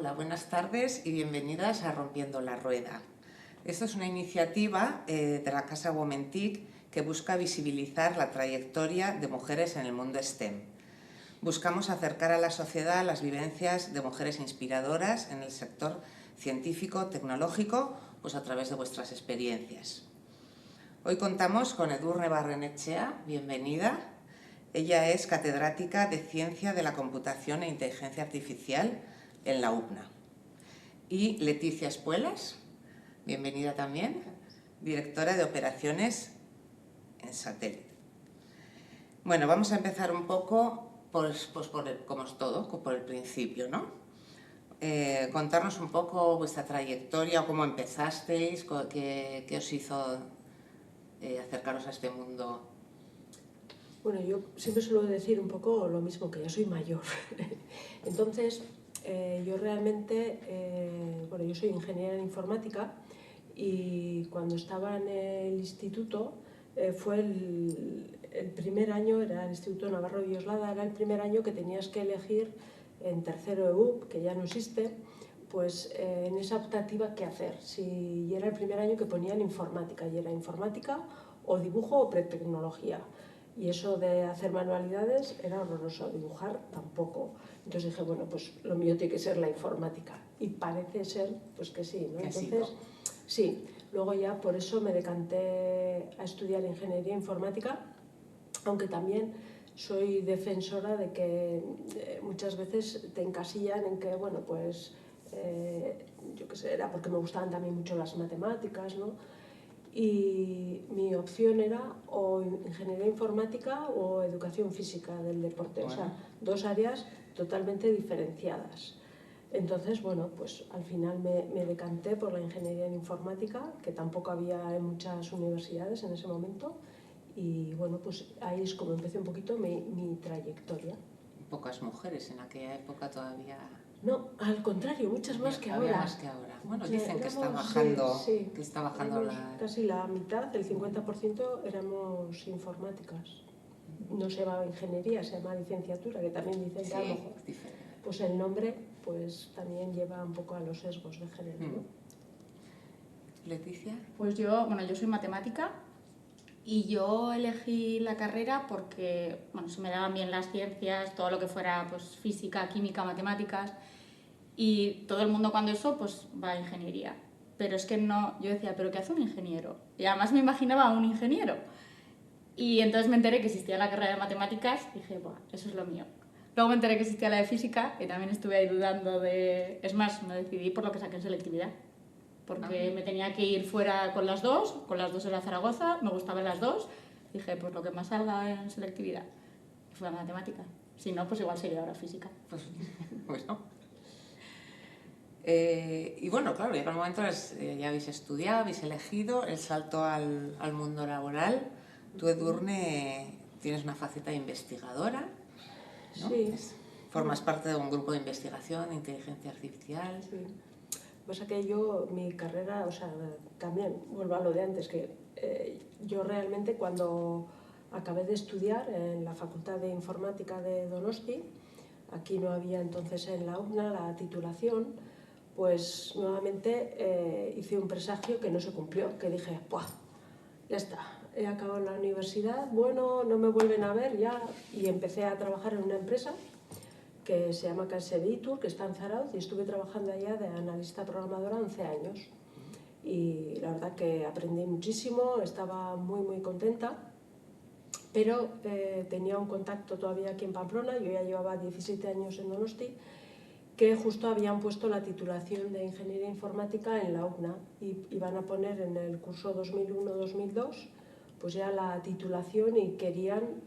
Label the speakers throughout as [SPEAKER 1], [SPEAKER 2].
[SPEAKER 1] Hola, buenas tardes y bienvenidas a Rompiendo la Rueda. Esta es una iniciativa de la Casa Womentic que busca visibilizar la trayectoria de mujeres en el mundo STEM. Buscamos acercar a la sociedad las vivencias de mujeres inspiradoras en el sector científico, tecnológico, pues a través de vuestras experiencias. Hoy contamos con Edurne Barrenetxea, bienvenida. Ella es catedrática de Ciencia de la Computación e Inteligencia Artificial en la UPNA. Y Leticia Espuelas, bienvenida también, directora de Operaciones en Satélite. Bueno, vamos a empezar un poco, como es todo, por el principio, ¿no? Contarnos un poco vuestra trayectoria, cómo empezasteis, qué os hizo acercaros a este mundo.
[SPEAKER 2] Bueno, yo siempre suelo decir un poco lo mismo, que ya soy mayor. Entonces, yo realmente, yo soy ingeniera en informática y cuando estaba en el instituto, fue el primer año, era el Instituto Navarro Villoslada, era el primer año que tenías que elegir en tercero EUP, que ya no existe, pues en esa optativa qué hacer. Y era el primer año que ponían informática, y era informática o dibujo o pretecnología. Y eso de hacer manualidades era horroroso, dibujar tampoco. Entonces dije, bueno, pues lo mío tiene que ser la informática. Y parece ser, pues que sí, ¿no? Entonces, sí, luego ya por eso me decanté a estudiar ingeniería informática, aunque también soy defensora de que muchas veces te encasillan en que, bueno, pues, yo qué sé, era porque me gustaban también mucho las matemáticas, ¿no? Y mi opción era o ingeniería informática o educación física del deporte, bueno. O sea, dos áreas totalmente diferenciadas. Entonces, bueno, pues al final me decanté por la ingeniería en informática, que tampoco había en muchas universidades en ese momento, y bueno, pues ahí es como empecé un poquito mi trayectoria.
[SPEAKER 1] Pocas mujeres en aquella época todavía.
[SPEAKER 2] No, al contrario, muchas más que ahora.
[SPEAKER 1] Más que ahora. Bueno, dicen que está bajando,
[SPEAKER 2] sí,
[SPEAKER 1] que está bajando
[SPEAKER 2] casi la mitad, el 50% éramos informáticas. No se llama ingeniería, se llama licenciatura, que también dicen que a lo mejor pues el nombre pues también lleva un poco a los sesgos de género, ¿no?
[SPEAKER 1] Leticia.
[SPEAKER 3] Pues yo soy matemática y yo elegí la carrera porque, se me daban bien las ciencias, todo lo que fuera pues física, química, matemáticas, y todo el mundo cuando eso pues va a ingeniería. Pero es que no, yo decía, ¿pero qué hace un ingeniero? Y además me imaginaba a un ingeniero. Y entonces me enteré que existía la carrera de matemáticas y dije, buah, eso es lo mío. Luego me enteré que existía la de física y también estuve ahí dudando de... Es más, me decidí por lo que saqué en selectividad. Porque me tenía que ir fuera con las dos era Zaragoza, me gustaban las dos. Dije, pues lo que más salga en selectividad. Fue la matemática. Si no, pues igual sería ahora física.
[SPEAKER 1] Pues no. Y bueno, claro, llega el momento, ya habéis estudiado, habéis elegido el salto al mundo laboral. Tú, Edurne, tienes una faceta investigadora, ¿no?
[SPEAKER 2] Sí.
[SPEAKER 1] Formas parte de un grupo de investigación de inteligencia artificial.
[SPEAKER 2] Sí. Pasa que yo, mi carrera, o sea, también vuelvo a lo de antes, que yo realmente cuando acabé de estudiar en la Facultad de Informática de Donosti, aquí no había entonces en la UPNA la titulación, pues nuevamente hice un presagio que no se cumplió, que dije, ¡buah! Ya está, he acabado la universidad, bueno, no me vuelven a ver ya, y empecé a trabajar en una empresa que se llama Caseditur, que está en Zarauz, y estuve trabajando allá de analista programadora 11 años. Y la verdad que aprendí muchísimo, estaba muy contenta, pero tenía un contacto todavía aquí en Pamplona, yo ya llevaba 17 años en Donosti, que justo habían puesto la titulación de Ingeniería Informática en la UPNA y iban a poner en el curso 2001-2002 pues ya la titulación y querían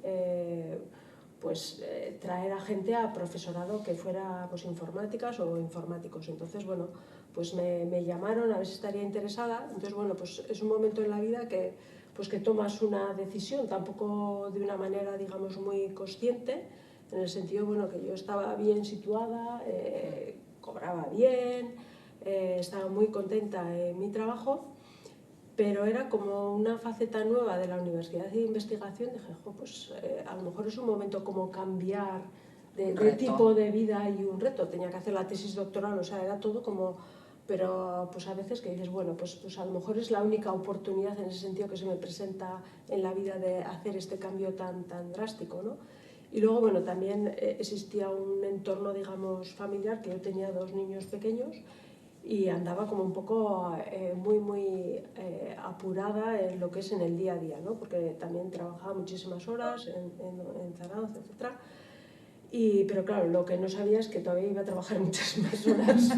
[SPEAKER 2] traer a gente a profesorado que fuera pues informáticas o informáticos. Entonces, bueno, pues me llamaron a ver si estaría interesada. Entonces, bueno, pues es un momento en la vida que tomas una decisión, tampoco de una manera, digamos, muy consciente, en el sentido, bueno, que yo estaba bien situada, cobraba bien, estaba muy contenta en mi trabajo, pero era como una faceta nueva de la Universidad de Investigación. Dije, pues a lo mejor es un momento como cambiar de tipo de vida y un reto. Tenía que hacer la tesis doctoral, o sea, era todo como... Pero pues a veces que dices, bueno, pues a lo mejor es la única oportunidad en ese sentido que se me presenta en la vida de hacer este cambio tan drástico, ¿no? Y luego, bueno, también existía un entorno, digamos, familiar, que yo tenía 2 niños pequeños y andaba como un poco muy apurada en lo que es en el día a día, ¿no? Porque también trabajaba muchísimas horas en Zaragoza, etc. Pero claro, lo que no sabía es que todavía iba a trabajar muchas más horas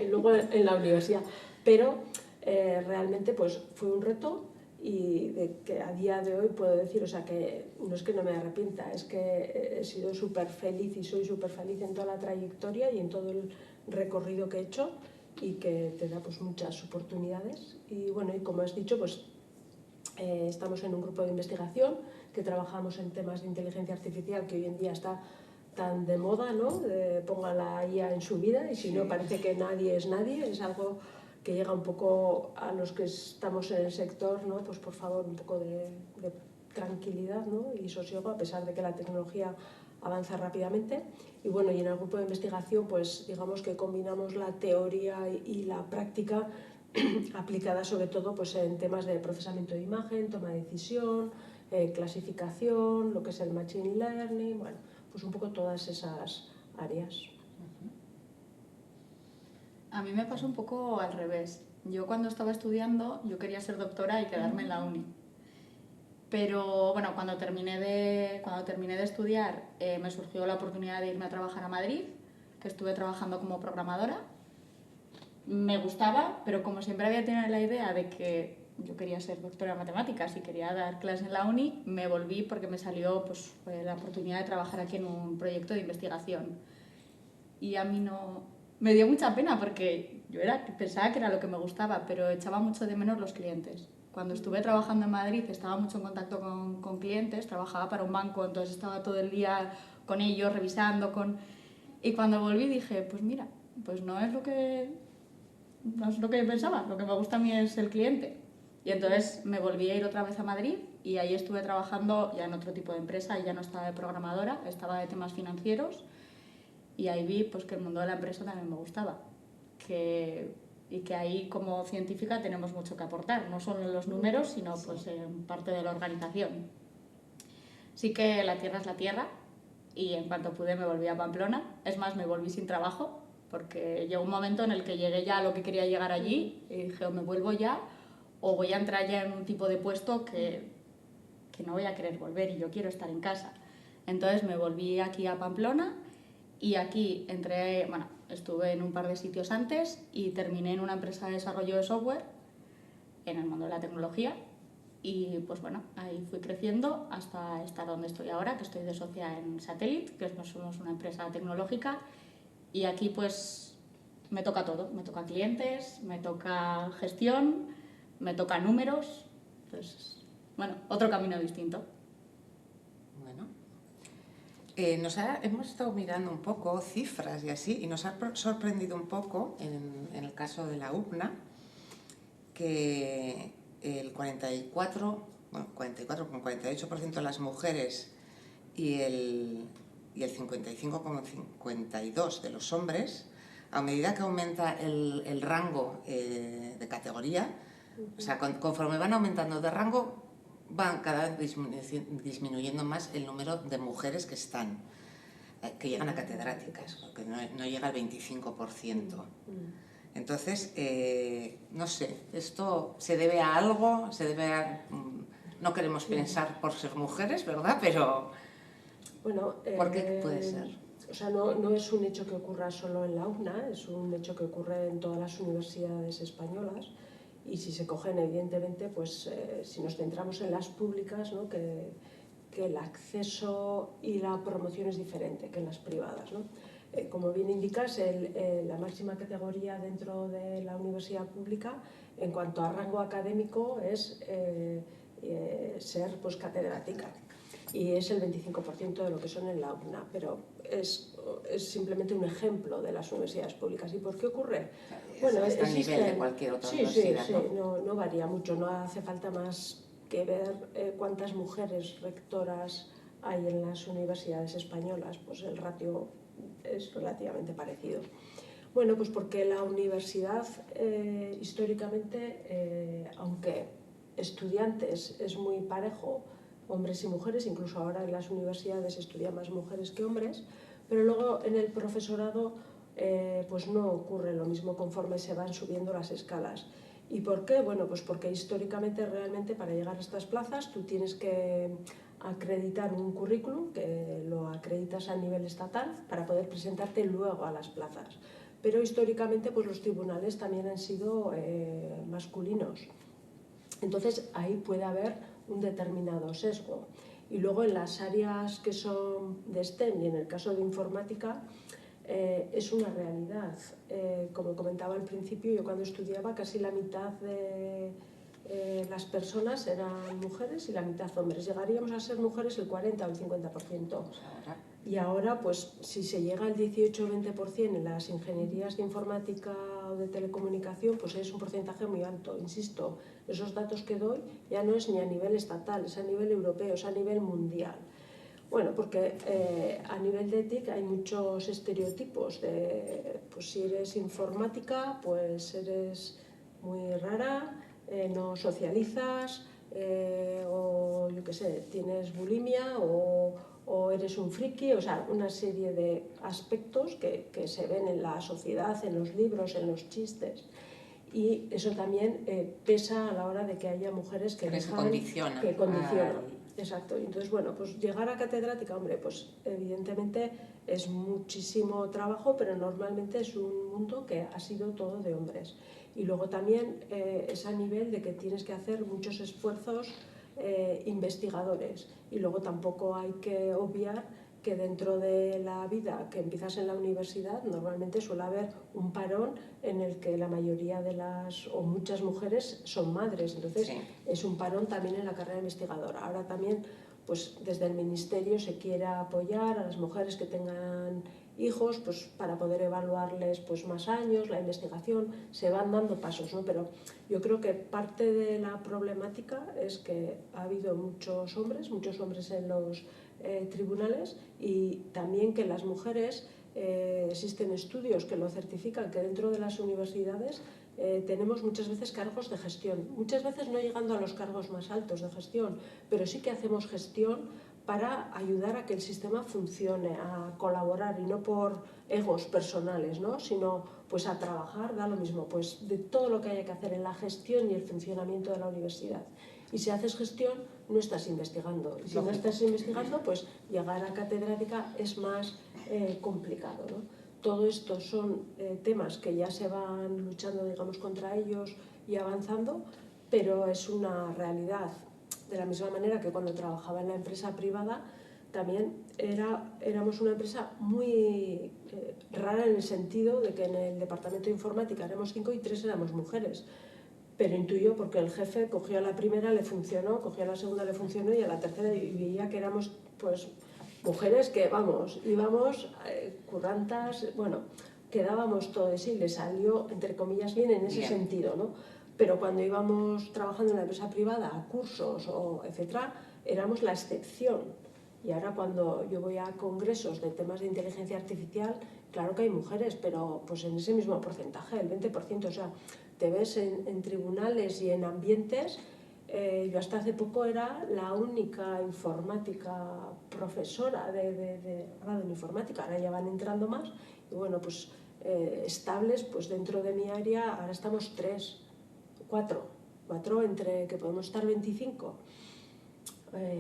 [SPEAKER 2] luego en la universidad. Pero realmente pues fue un reto y de que a día de hoy puedo decir, o sea, que no es que no me arrepienta, es que he sido súper feliz y soy súper feliz en toda la trayectoria y en todo el recorrido que he hecho y que te da pues muchas oportunidades. Y bueno, y como has dicho, pues estamos en un grupo de investigación que trabajamos en temas de inteligencia artificial que hoy en día está tan de moda, ¿no? Ponga la IA en su vida y si no parece que nadie es nadie, es algo que llega un poco a los que estamos en el sector, ¿no? Pues por favor, un poco de tranquilidad, ¿no? Y sosiego, a pesar de que la tecnología avanza rápidamente. Y bueno, y en el grupo de investigación, pues digamos que combinamos la teoría y la práctica aplicada sobre todo pues, en temas de procesamiento de imagen, toma de decisión, clasificación, lo que es el machine learning, bueno, pues un poco todas esas áreas.
[SPEAKER 3] A mí me pasó un poco al revés. Yo cuando estaba estudiando, yo quería ser doctora y quedarme en la uni. Pero bueno, cuando terminé de estudiar, me surgió la oportunidad de irme a trabajar a Madrid, que estuve trabajando como programadora. Me gustaba, pero como siempre había tenido la idea de que yo quería ser doctora en matemáticas y quería dar clases en la uni, me volví porque me salió pues, la oportunidad de trabajar aquí en un proyecto de investigación. Y a mí no... Me dio mucha pena porque yo pensaba que era lo que me gustaba, pero echaba mucho de menos los clientes. Cuando estuve trabajando en Madrid estaba mucho en contacto con clientes, trabajaba para un banco, entonces estaba todo el día con ellos, revisando, Y cuando volví dije, pues mira, pues no es lo que pensaba, lo que me gusta a mí es el cliente. Y entonces me volví a ir otra vez a Madrid y ahí estuve trabajando ya en otro tipo de empresa, y ya no estaba de programadora, estaba de temas financieros. Y ahí vi pues, que el mundo de la empresa también me gustaba. Y que ahí como científica tenemos mucho que aportar, no solo en los números, sino pues, en parte de la organización. Sí que la tierra es la tierra y en cuanto pude me volví a Pamplona. Es más, me volví sin trabajo porque llegó un momento en el que llegué ya a lo que quería llegar allí y dije o me vuelvo ya o voy a entrar ya en un tipo de puesto que no voy a querer volver y yo quiero estar en casa. Entonces me volví aquí a Pamplona. Y aquí estuve en un par de sitios antes y terminé en una empresa de desarrollo de software en el mundo de la tecnología. Y pues bueno, ahí fui creciendo hasta estar donde estoy ahora, que estoy de socia en Satellite, que somos una empresa tecnológica. Y aquí pues me toca todo, me toca clientes, me toca gestión, me toca números. Pues bueno, otro camino distinto.
[SPEAKER 1] Hemos estado mirando un poco cifras y así, y nos ha sorprendido un poco, en el caso de la UPNA, que el 44,48% de las mujeres y el 55,52% de los hombres, a medida que aumenta el rango de categoría, o sea, conforme van aumentando de rango, van cada vez disminuyendo más el número de mujeres que llegan a catedráticas, porque no llega al 25%. Entonces, no sé, ¿esto se debe a algo? No queremos pensar por ser mujeres, ¿verdad? Pero,
[SPEAKER 2] bueno,
[SPEAKER 1] ¿por qué puede ser?
[SPEAKER 2] O sea, no es un hecho que ocurra solo en la UPNA, es un hecho que ocurre en todas las universidades españolas. Y si se cogen, evidentemente, pues si nos centramos en las públicas, ¿no? que el acceso y la promoción es diferente que en las privadas, ¿no? Como bien indicas, la máxima categoría dentro de la universidad pública en cuanto a rango académico es ser pues, catedrática. Y es el 25% de lo que son en la UPNA, pero es simplemente un ejemplo de las universidades públicas. ¿Y por qué ocurre?
[SPEAKER 1] Bueno, es a nivel de cualquier otra universidad,
[SPEAKER 2] sí, no varía mucho, no hace falta más que ver cuántas mujeres rectoras hay en las universidades españolas, pues el ratio es relativamente parecido. Bueno, pues porque la universidad históricamente, aunque estudiantes es muy parejo, hombres y mujeres, incluso ahora en las universidades estudian más mujeres que hombres, pero luego en el profesorado pues no ocurre lo mismo conforme se van subiendo las escalas. ¿Y por qué? Bueno, pues porque históricamente realmente para llegar a estas plazas tú tienes que acreditar un currículum, que lo acreditas a nivel estatal para poder presentarte luego a las plazas. Pero históricamente pues los tribunales también han sido masculinos. Entonces ahí puede haber un determinado sesgo. Y luego en las áreas que son de STEM y en el caso de informática es una realidad. Como comentaba al principio, yo cuando estudiaba casi la mitad de las personas eran mujeres y la mitad hombres. Llegaríamos a ser mujeres el 40 o el 50%. Y ahora, pues si se llega al 18 o 20% en las ingenierías de informática o de telecomunicación, pues es un porcentaje muy alto. Insisto, esos datos que doy ya no es ni a nivel estatal, es a nivel europeo, es a nivel mundial. Bueno, porque a nivel de TIC hay muchos estereotipos. Pues si eres informática, pues eres muy rara, no socializas, o yo qué sé, tienes bulimia o eres un friki, o sea, una serie de aspectos que se ven en la sociedad, en los libros, en los chistes. Y eso también pesa a la hora de que haya mujeres que
[SPEAKER 1] condicionan.
[SPEAKER 2] Exacto. Entonces, bueno, pues llegar a catedrática, hombre, pues evidentemente es muchísimo trabajo, pero normalmente es un mundo que ha sido todo de hombres. Y luego también es a nivel de que tienes que hacer muchos esfuerzos investigadores. Y luego tampoco hay que obviar que dentro de la vida que empiezas en la universidad normalmente suele haber un parón en el que la mayoría de las o muchas mujeres son madres, entonces sí, es un parón también en la carrera investigadora. Ahora también pues desde el ministerio se quiere apoyar a las mujeres que tengan hijos pues para poder evaluarles pues más años, la investigación, se van dando pasos, ¿no? Pero yo creo que parte de la problemática es que ha habido muchos hombres en los tribunales y también que las mujeres, existen estudios que lo certifican, que dentro de las universidades tenemos muchas veces cargos de gestión, muchas veces no llegando a los cargos más altos de gestión, pero sí que hacemos gestión para ayudar a que el sistema funcione, a colaborar y no por egos personales, ¿no? Sino pues a trabajar, da lo mismo, pues de todo lo que haya que hacer en la gestión y el funcionamiento de la universidad. Y si haces gestión, no estás investigando. Y si no estás investigando, pues llegar a catedrática es más complicado, ¿no? Todo esto son temas que ya se van luchando, digamos, contra ellos y avanzando, pero es una realidad. De la misma manera que cuando trabajaba en la empresa privada, también éramos una empresa muy rara en el sentido de que en el departamento de informática éramos 5 y 3 éramos mujeres. Pero intuyo porque el jefe cogió a la primera, le funcionó, cogió a la segunda, le funcionó y a la tercera y veía que éramos pues mujeres que, vamos, íbamos currantas, bueno, quedábamos todo de sí, le salió, entre comillas, bien en ese sentido, ¿no? Pero cuando íbamos trabajando en la empresa privada, a cursos o etcétera, éramos la excepción. Y ahora cuando yo voy a congresos de temas de inteligencia artificial, claro que hay mujeres, pero pues en ese mismo porcentaje, el 20%, o sea, te ves en tribunales y en ambientes. Yo hasta hace poco era la única informática profesora de informática, ahora ya van entrando más y bueno, pues estables, pues dentro de mi área ahora estamos 4 entre que podemos estar 25.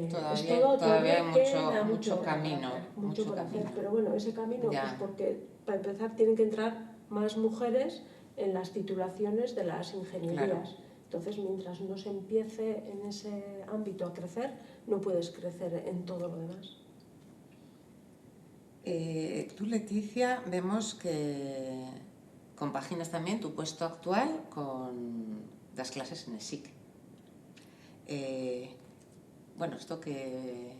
[SPEAKER 1] Todavía hay mucho camino.
[SPEAKER 2] Mucho por hacer, pero bueno, ese camino, pues porque para empezar tienen que entrar más mujeres en las titulaciones de las ingenierías. Claro. Entonces, mientras no se empiece en ese ámbito a crecer, no puedes crecer en todo lo demás.
[SPEAKER 1] Tú, Leticia, vemos que compaginas también tu puesto actual con las clases en ESIC. Bueno, esto que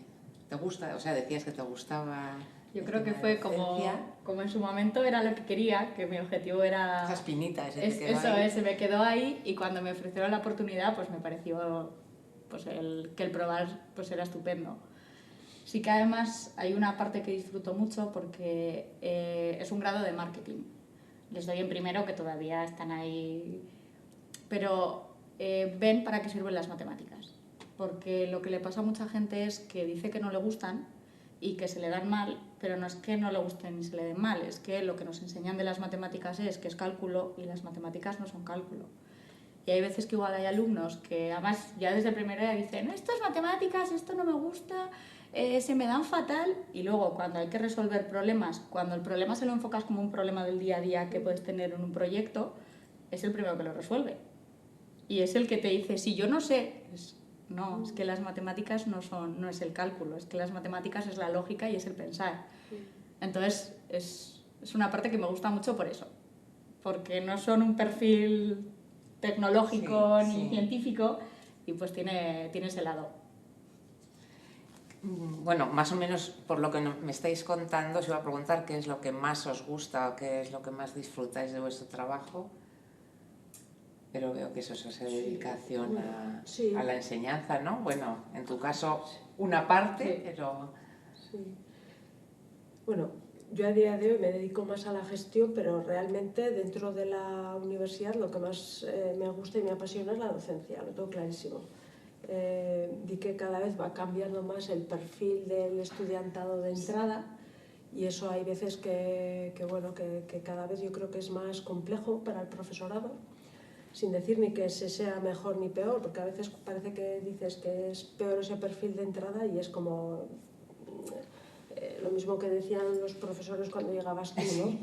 [SPEAKER 1] te gusta, o sea, decías que te gustaba.
[SPEAKER 3] Yo creo que fue como en su momento era lo que quería, que mi objetivo era...
[SPEAKER 1] Esa espinita,
[SPEAKER 3] se me quedó ahí y cuando me ofrecieron la oportunidad, pues me pareció pues que el probar pues era estupendo. Sí que además hay una parte que disfruto mucho porque es un grado de marketing. Les doy en primero, que todavía están ahí, pero ven para qué sirven las matemáticas. Porque lo que le pasa a mucha gente es que dice que no le gustan y que se le dan mal, pero no es que no le gusten ni se le den mal, es que lo que nos enseñan de las matemáticas es que es cálculo y las matemáticas no son cálculo. Y hay veces que igual hay alumnos que además ya desde primera dicen, esto es matemáticas, esto no me gusta, se me dan fatal, y luego cuando hay que resolver problemas, cuando el problema se lo enfocas como un problema del día a día que puedes tener en un proyecto, es el primero que lo resuelve. Y es el que te dice, si yo no sé, no, es que las matemáticas no es el cálculo, es que las matemáticas es la lógica y es el pensar. Entonces es una parte que me gusta mucho por eso, porque no son un perfil tecnológico ni científico, y pues tiene ese lado.
[SPEAKER 1] Bueno, más o menos por lo que me estáis contando, os iba a preguntar qué es lo que más os gusta o qué es lo que más disfrutáis de vuestro trabajo, pero veo que eso es esa dedicación a la enseñanza, ¿no? Bueno, en tu caso una parte, pero...
[SPEAKER 2] Sí. Bueno, yo a día de hoy me dedico más a la gestión, pero realmente dentro de la universidad lo que más me gusta y me apasiona es la docencia, lo tengo clarísimo. Vi que cada vez va cambiando más el perfil del estudiantado de entrada, y eso hay veces que cada vez yo creo que es más complejo para el profesorado, sin decir ni que se sea mejor ni peor, porque a veces parece que dices que es peor ese perfil de entrada y es como lo mismo que decían los profesores cuando llegabas tú, ¿no?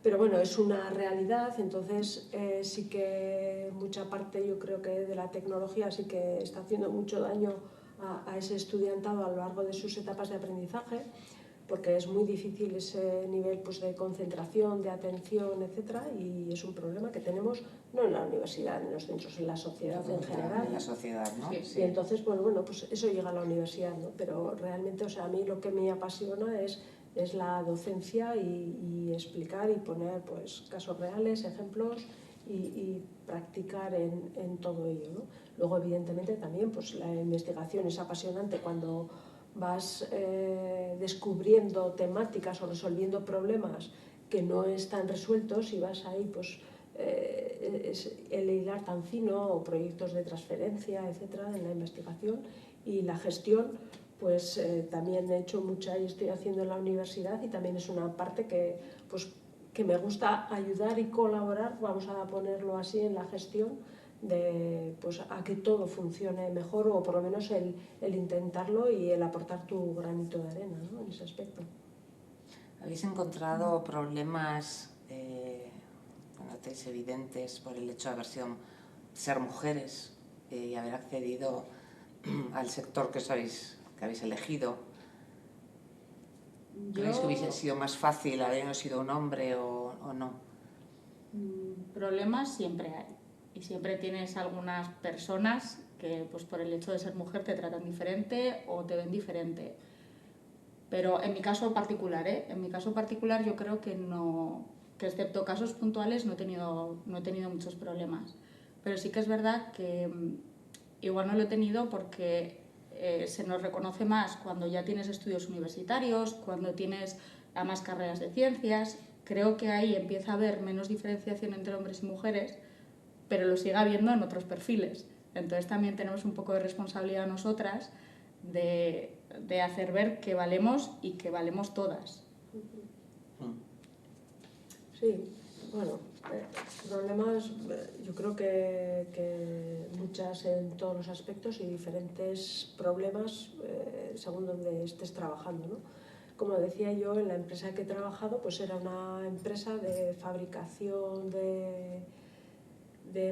[SPEAKER 2] Pero bueno, es una realidad. Entonces sí que mucha parte, yo creo que de la tecnología sí que está haciendo mucho daño a ese estudiantado a lo largo de sus etapas de aprendizaje, porque es muy difícil ese nivel pues, de concentración, de atención, etcétera, y es un problema que tenemos no en la universidad, en los centros, en la sociedad en general.
[SPEAKER 1] En la sociedad, ¿no?
[SPEAKER 2] Sí. Y entonces, bueno, pues eso llega a la universidad, ¿no? Pero realmente, o sea, a mí lo que me apasiona es la docencia y explicar y poner pues, casos reales, ejemplos y practicar en todo ello, ¿no? Luego, evidentemente, también pues, la investigación es apasionante cuando vas descubriendo temáticas o resolviendo problemas que no están resueltos y vas ahí pues el hilar tan fino, o proyectos de transferencia, etcétera, en la investigación. Y la gestión pues también he hecho mucha y estoy haciendo en la universidad, y también es una parte que pues que me gusta ayudar y colaborar, vamos a ponerlo así, en la gestión pues, a que todo funcione mejor, o por lo menos el intentarlo y el aportar tu granito de arena, ¿no? En ese aspecto.
[SPEAKER 1] ¿Habéis encontrado problemas evidentes por el hecho de ser mujeres y haber accedido al sector que habéis elegido? ¿Creéis que hubiese sido más fácil habiendo sido un hombre o no?
[SPEAKER 3] Problemas siempre hay. Y siempre tienes algunas personas que pues por el hecho de ser mujer te tratan diferente o te ven diferente. Pero en mi caso particular, yo creo que no, que excepto casos puntuales no he tenido muchos problemas. Pero sí que es verdad que igual no lo he tenido porque se nos reconoce más cuando ya tienes estudios universitarios, cuando tienes además carreras de ciencias. Creo que ahí empieza a haber menos diferenciación entre hombres y mujeres, pero lo sigue habiendo en otros perfiles. Entonces también tenemos un poco de responsabilidad nosotras de hacer ver que valemos y que valemos todas.
[SPEAKER 2] Sí, bueno, problemas yo creo que muchas en todos los aspectos y diferentes problemas según donde estés trabajando, ¿no? Como decía yo, en la empresa que he trabajado pues era una empresa de fabricación de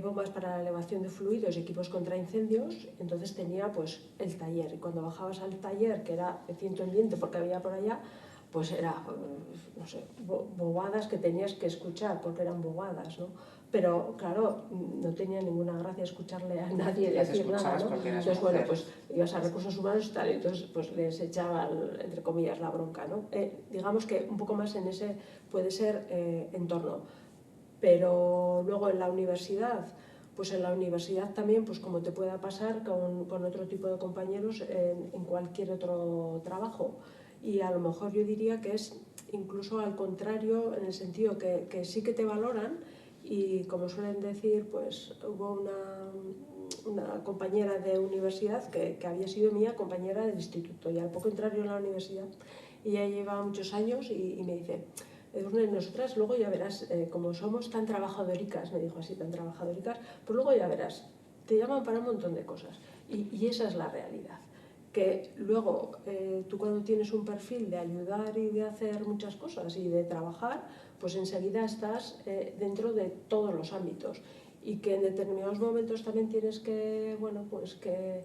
[SPEAKER 2] bombas para la elevación de fluidos y equipos contra incendios. Entonces tenía pues el taller, y cuando bajabas al taller, que era de ciento en viento porque había por allá, pues era, no sé, bobadas que tenías que escuchar porque eran bobadas, ¿no? Pero claro, no tenía ninguna gracia escucharle a nadie decir nada, ¿no? Entonces, bueno, pues ibas a recursos humanos y tal, y entonces pues les echaba, entre comillas, la bronca, ¿no? Digamos que un poco más en ese puede ser entorno. Pero luego en la universidad, pues en la universidad también, pues como te pueda pasar con otro tipo de compañeros en cualquier otro trabajo. Y a lo mejor yo diría que es incluso al contrario, en el sentido que sí que te valoran, y como suelen decir, pues hubo una compañera de universidad que había sido mía compañera del instituto, y al poco entrar yo en la universidad, ella lleva muchos años y me dice: Edurne, nosotras luego ya verás, como somos tan trabajadoricas, me dijo así, tan trabajadoricas, pues luego ya verás, te llaman para un montón de cosas. Y esa es la realidad. Que luego tú cuando tienes un perfil de ayudar y de hacer muchas cosas y de trabajar, pues enseguida estás dentro de todos los ámbitos. Y que en determinados momentos también tienes que, bueno, pues que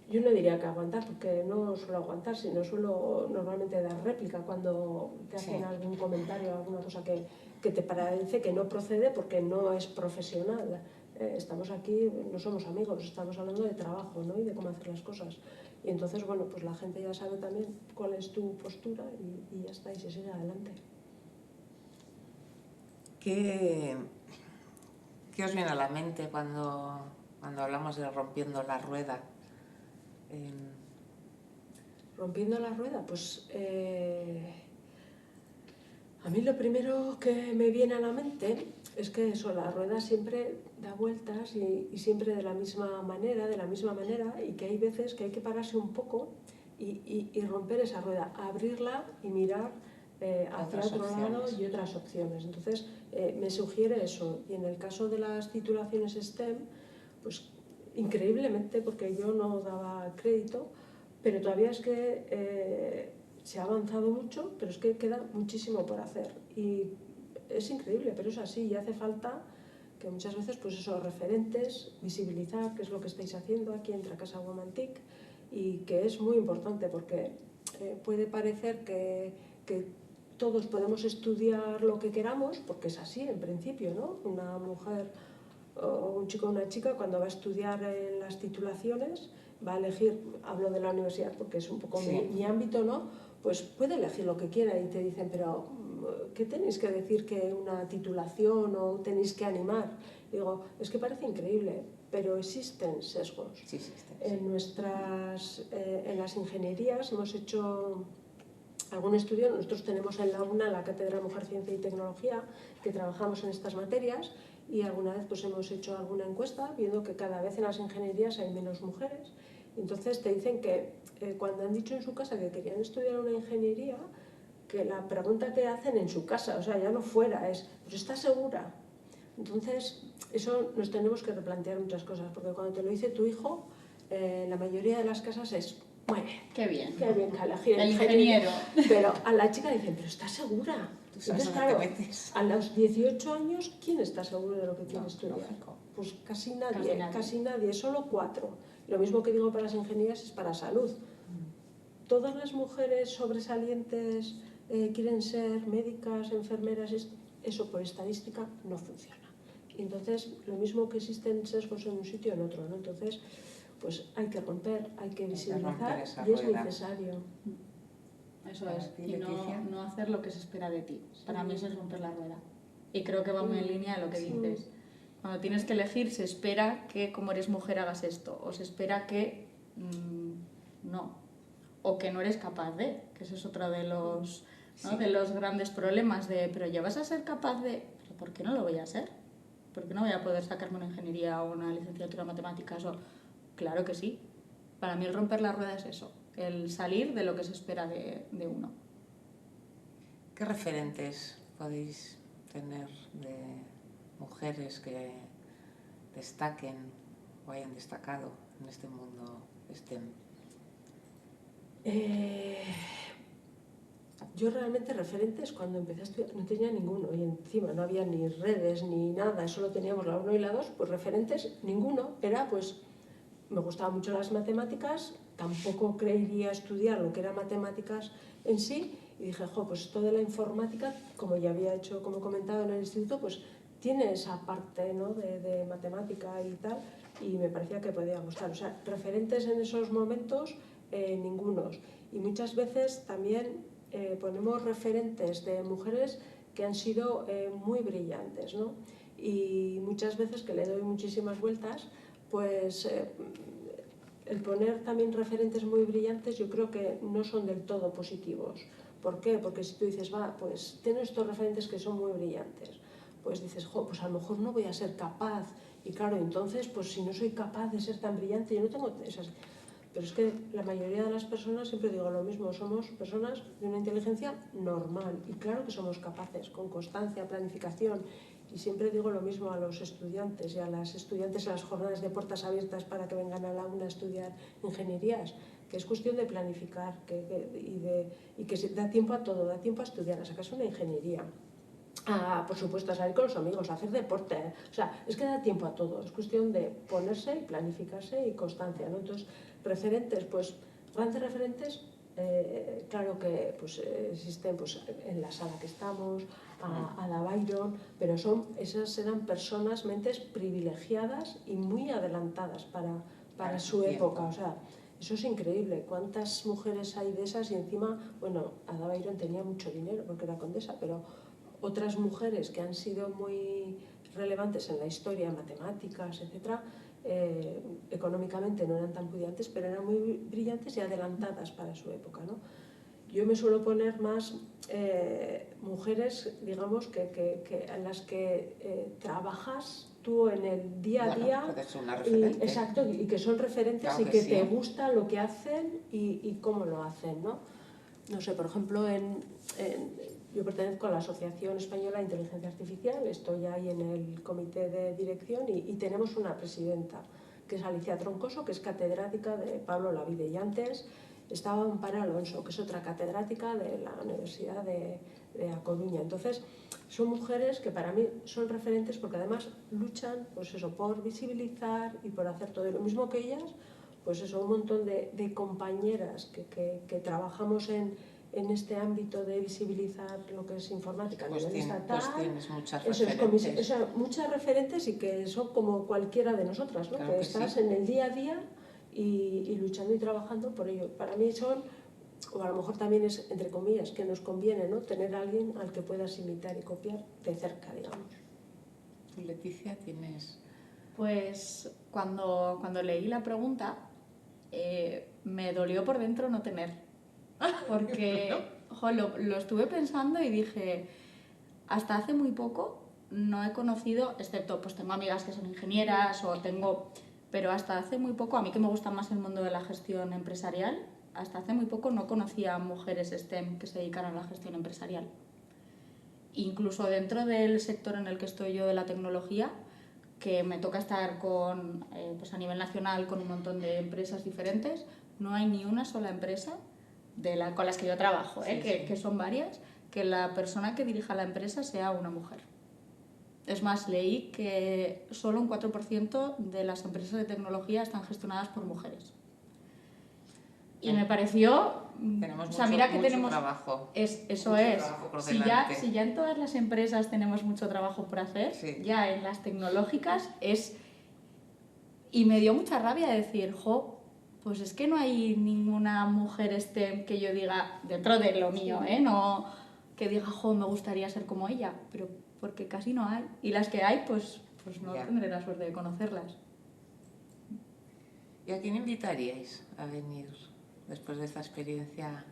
[SPEAKER 2] yo no diría que aguantar, porque no suelo aguantar, sino suelo normalmente dar réplica cuando te hacen algún comentario, alguna cosa que te parece que no procede porque no es profesional. Estamos aquí, no somos amigos, estamos hablando de trabajo, ¿no? Y de cómo hacer las cosas. Y entonces, bueno, pues la gente ya sabe también cuál es tu postura y ya está, y se sigue adelante.
[SPEAKER 1] ¿Qué os viene a la mente cuando hablamos de rompiendo la rueda?
[SPEAKER 2] Rompiendo la rueda, pues a mí lo primero que me viene a la mente es que eso, la rueda siempre da vueltas y siempre de la misma manera, y que hay veces que hay que pararse un poco y romper esa rueda, abrirla y mirar hacia otro lado y otras opciones. Entonces me sugiere eso. Y en el caso de las titulaciones STEM, pues increíblemente, porque yo no daba crédito, pero todavía es que se ha avanzado mucho, pero es que queda muchísimo por hacer. Y es increíble, pero es así, y hace falta que muchas veces, pues esos referentes, visibilizar qué es lo que estáis haciendo aquí en Tracasa Womantic, y que es muy importante porque puede parecer que todos podemos estudiar lo que queramos, porque es así en principio, ¿no? Una mujer o un chico o una chica cuando va a estudiar en las titulaciones va a elegir, hablo de la universidad porque es un poco mi ámbito, ¿no? Pues puede elegir lo que quiera y te dicen, pero ¿qué tenéis que decir que una titulación o tenéis que animar? Digo, es que parece increíble, pero existen sesgos.
[SPEAKER 1] Sí, existen.
[SPEAKER 2] En las ingenierías hemos hecho algún estudio. Nosotros tenemos en la UNA la Cátedra Mujer, Ciencia y Tecnología, que trabajamos en estas materias, y alguna vez pues hemos hecho alguna encuesta viendo que cada vez en las ingenierías hay menos mujeres. Entonces te dicen que cuando han dicho en su casa que querían estudiar una ingeniería, que la pregunta que hacen en su casa, o sea, ya no fuera, es: ¿pues estás segura? Entonces, eso nos tenemos que replantear muchas cosas, porque cuando te lo dice tu hijo, la mayoría de las casas es: muy bien,
[SPEAKER 3] qué bien
[SPEAKER 2] que ha elegido
[SPEAKER 3] el ingeniero.
[SPEAKER 2] Pero a la chica le dicen: ¿pero estás segura?
[SPEAKER 1] Entonces, claro,
[SPEAKER 2] a los 18 años, ¿quién está seguro de lo que quiere estudiar?
[SPEAKER 1] Lógico.
[SPEAKER 2] Pues casi nadie, solo 4. Lo mismo que digo para las ingenierías es para salud. Todas las mujeres sobresalientes quieren ser médicas, enfermeras, eso por estadística no funciona. Y entonces, lo mismo que existen sesgos en un sitio, en otro, ¿no? Entonces, pues hay que romper, hay que visibilizar, y es necesario.
[SPEAKER 3] Eso es, y no hacer lo que se espera de ti. Para mí eso es romper la rueda. Y creo que va muy en línea a lo que dices. Cuando tienes que elegir, se espera que como eres mujer hagas esto, o se espera que no, o que no eres capaz de, que ese es otro de los, ¿no? De los grandes problemas de, pero ya vas a ser capaz de, pero ¿por qué no lo voy a ser? ¿Por qué no voy a poder sacarme una ingeniería o una licenciatura en matemáticas? Claro que sí. Para mí el romper la rueda es eso, el salir de lo que se espera de uno.
[SPEAKER 1] ¿Qué referentes podéis tener de mujeres que destaquen o hayan destacado en este mundo STEM?
[SPEAKER 2] Yo realmente referentes cuando empecé a estudiar no tenía ninguno, y encima no había ni redes ni nada, solo teníamos la 1 y la 2, pues referentes ninguno. Era pues, me gustaban mucho las matemáticas, tampoco creería estudiar lo que era matemáticas en sí, y dije, pues esto de la informática, como ya había hecho, como he comentado en el instituto, pues tiene esa parte, ¿no? de matemática y tal, y me parecía que podía gustar. O sea, referentes en esos momentos, ningunos. Y muchas veces también ponemos referentes de mujeres que han sido muy brillantes, ¿no? y muchas veces que le doy muchísimas vueltas, pues el poner también referentes muy brillantes yo creo que no son del todo positivos. ¿Por qué? Porque si tú dices, va, pues tienes estos referentes que son muy brillantes, pues dices, jo, pues a lo mejor no voy a ser capaz. Y claro, entonces, pues si no soy capaz de ser tan brillante, yo no tengo esas... Pero es que la mayoría de las personas, siempre digo lo mismo, somos personas de una inteligencia normal. Y claro que somos capaces, con constancia, planificación. Y siempre digo lo mismo a los estudiantes y a las estudiantes en las jornadas de puertas abiertas para que vengan al aula a estudiar ingenierías, que es cuestión de planificar y que da tiempo a todo, da tiempo a estudiar, a sacarse una ingeniería. Por supuesto, a salir con los amigos, a hacer deporte, o sea, es que da tiempo a todo, es cuestión de ponerse y planificarse y constancia, ¿no? Entonces, referentes, pues, grandes referentes, claro que pues, existen pues, en la sala que estamos, Ada Byron, pero esas eran personas, mentes privilegiadas y muy adelantadas para su época, o sea, eso es increíble, cuántas mujeres hay de esas y encima, bueno, Ada Byron tenía mucho dinero porque era condesa, pero otras mujeres que han sido muy relevantes en la historia, matemáticas, etc., económicamente no eran tan pudientes, pero eran muy brillantes y adelantadas para su época, ¿no? Yo me suelo poner más mujeres, digamos, en las que trabajas tú en el día a día,
[SPEAKER 1] puede ser una referente.
[SPEAKER 2] exacto, y que son referentes, claro, y que sí, te gusta lo que hacen y cómo lo hacen, ¿no? No sé, por ejemplo, yo pertenezco a la Asociación Española de Inteligencia Artificial, estoy ahí en el comité de dirección y tenemos una presidenta, que es Alicia Troncoso, que es catedrática de Pablo Olavide, y antes estaba Amparo Alonso, que es otra catedrática de la Universidad de A Coruña. Entonces, son mujeres que para mí son referentes porque además luchan, pues eso, por visibilizar y por hacer todo lo mismo que ellas. Pues eso, un montón de compañeras que trabajamos en este ámbito de visibilizar lo que es informática a nivel estatal.
[SPEAKER 1] Pues tienes muchas
[SPEAKER 2] referentes. Muchas referentes y que son como cualquiera de nosotras, ¿no? Claro que estás sí, en el día a día y luchando y trabajando por ello. Para mí son, o a lo mejor también es, entre comillas, que nos conviene, ¿no? Tener a alguien al que puedas imitar y copiar de cerca, digamos.
[SPEAKER 1] ¿Tú, Leticia, tienes...?
[SPEAKER 3] Pues cuando leí la pregunta, me dolió por dentro no tener, porque lo estuve pensando y dije, hasta hace muy poco no he conocido, excepto pues tengo amigas que son ingenieras pero hasta hace muy poco, a mí que me gusta más el mundo de la gestión empresarial, hasta hace muy poco no conocía mujeres STEM que se dedicaran a la gestión empresarial. Incluso dentro del sector en el que estoy yo de la tecnología, que me toca estar pues a nivel nacional con un montón de empresas diferentes, no hay ni una sola empresa con las que yo trabajo, que son varias, que la persona que dirija la empresa sea una mujer. Es más, leí que solo un 4% de las empresas de tecnología están gestionadas por mujeres. Y me pareció...
[SPEAKER 1] Tenemos
[SPEAKER 3] mira que
[SPEAKER 1] mucho
[SPEAKER 3] tenemos
[SPEAKER 1] trabajo.
[SPEAKER 3] Trabajo por delante. Si ya en todas las empresas tenemos mucho trabajo por hacer, sí, ya en las tecnológicas es... Y me dio mucha rabia decir, pues es que no hay ninguna mujer STEM que yo diga, dentro de lo mío, no que diga, me gustaría ser como ella, pero porque casi no hay. Y las que hay, pues no tendré la suerte de conocerlas.
[SPEAKER 1] ¿Y a quién invitaríais a venir después de esta experiencia?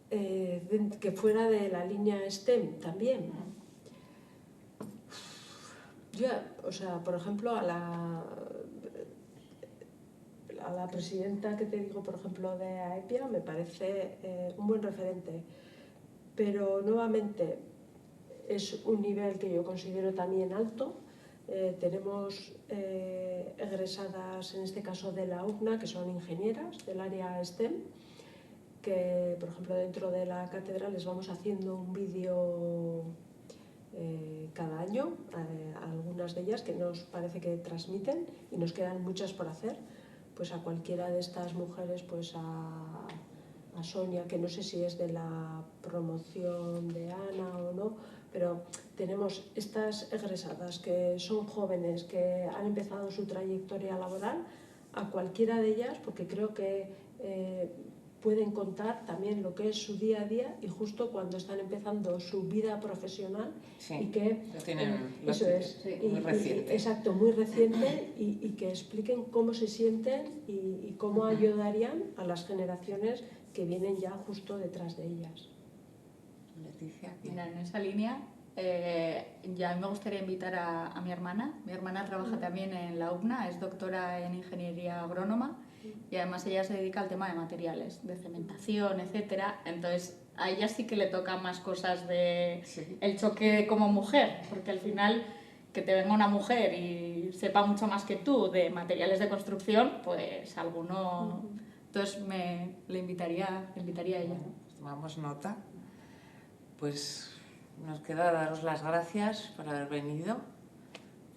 [SPEAKER 2] Que fuera de la línea STEM también. Por ejemplo, a la presidenta que te digo, por ejemplo, de AEPIA, me parece un buen referente. Pero nuevamente es un nivel que yo considero también alto. Tenemos egresadas, en este caso de la UCNA, que son ingenieras del área STEM, que, por ejemplo, dentro de la cátedra les vamos haciendo un vídeo cada año, algunas de ellas que nos parece que transmiten y nos quedan muchas por hacer, pues a cualquiera de estas mujeres, pues a Sonia, que no sé si es de la promoción de Ana o no, pero tenemos estas egresadas que son jóvenes, que han empezado su trayectoria laboral, a cualquiera de ellas, porque creo que pueden contar también lo que es su día a día y justo cuando están empezando su vida profesional
[SPEAKER 1] Sí,
[SPEAKER 2] y que
[SPEAKER 1] lo tienen
[SPEAKER 2] eso es,
[SPEAKER 1] muy reciente.
[SPEAKER 2] exacto, muy reciente y que expliquen cómo se sienten y cómo ayudarían a las generaciones que vienen ya justo detrás de ellas.
[SPEAKER 1] Leticia,
[SPEAKER 3] Mira, en esa línea, ya me gustaría invitar a mi hermana. Mi hermana trabaja también en la UCNA, es doctora en ingeniería agrónoma y además ella se dedica al tema de materiales, de cementación, etcétera. Entonces, a ella sí que le toca más cosas de
[SPEAKER 1] Sí.
[SPEAKER 3] el choque como mujer, porque al final que te venga una mujer y sepa mucho más que tú de materiales de construcción, pues alguno... Entonces le invitaría a ella.
[SPEAKER 1] Bueno, pues tomamos nota. Pues nos queda daros las gracias por haber venido.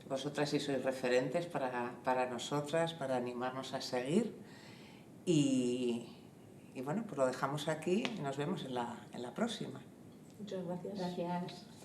[SPEAKER 1] Vosotras sí sois referentes para nosotras, para animarnos a seguir. Y bueno, pues lo dejamos aquí y nos vemos en la próxima.
[SPEAKER 2] Muchas gracias.
[SPEAKER 3] Gracias.